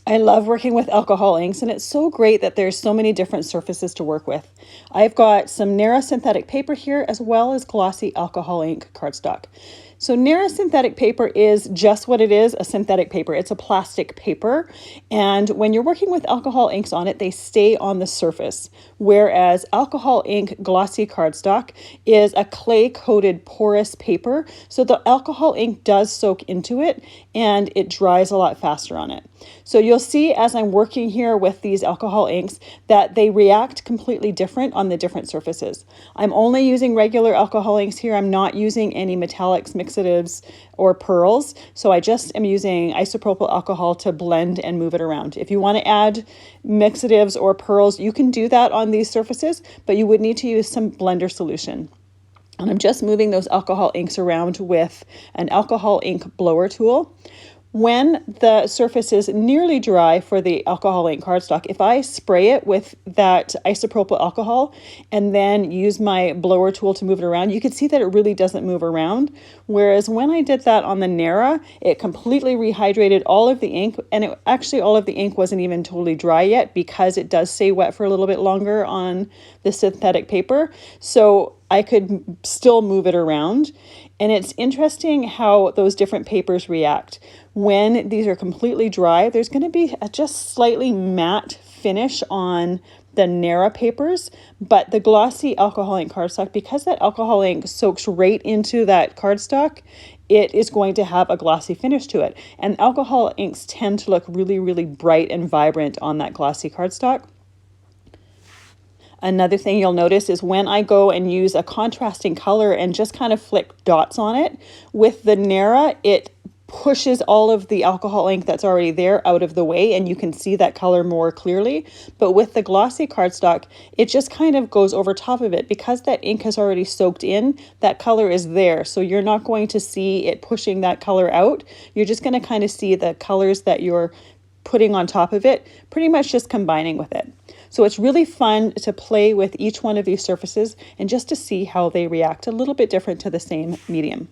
I love working with alcohol inks, and it's so great that there's so many different surfaces to work with. I've got some Nara Synthetic Paper here, as well as Glossy Alcohol ink cardstock. So Nara Synthetic Paper is just what it is, a synthetic paper. It's a plastic paper, and when you're working with alcohol inks on it, they stay on the surface, whereas alcohol ink glossy cardstock is a clay-coated porous paper, so the alcohol ink does soak into it, and it dries a lot faster on it. So you'll see as I'm working here with these alcohol inks that they react completely different on the different surfaces. I'm only using regular alcohol inks here. I'm not using any metallics, mixatives, or pearls. So I just am using isopropyl alcohol to blend and move it around. If you want to add mixatives or pearls, you can do that on these surfaces, but you would need to use some blender solution. And I'm just moving those alcohol inks around with an alcohol ink blower tool. When the surface is nearly dry for the alcohol ink cardstock, if I spray it with that isopropyl alcohol and then use my blower tool to move it around, you can see that it really doesn't move around. Whereas when I did that on the Nara, it completely rehydrated all of the ink, and actually all of the ink wasn't even totally dry yet because it does stay wet for a little bit longer on the synthetic paper. So I could still move it around. And it's interesting how those different papers react. When these are completely dry, there's going to be a just slightly matte finish on the Nara papers, but the glossy alcohol ink cardstock, because that alcohol ink soaks right into that cardstock, it is going to have a glossy finish to it. And alcohol inks tend to look really, really bright and vibrant on that glossy cardstock. Another thing you'll notice is when I go and use a contrasting color and just kind of flick dots on it, with the Nara, it pushes all of the alcohol ink that's already there out of the way, and you can see that color more clearly. But with the glossy cardstock, it just kind of goes over top of it. Because that ink has already soaked in, that color is there. So you're not going to see it pushing that color out. You're just going to kind of see the colors that you're putting on top of it, pretty much just combining with it. So it's really fun to play with each one of these surfaces and just to see how they react a little bit different to the same medium.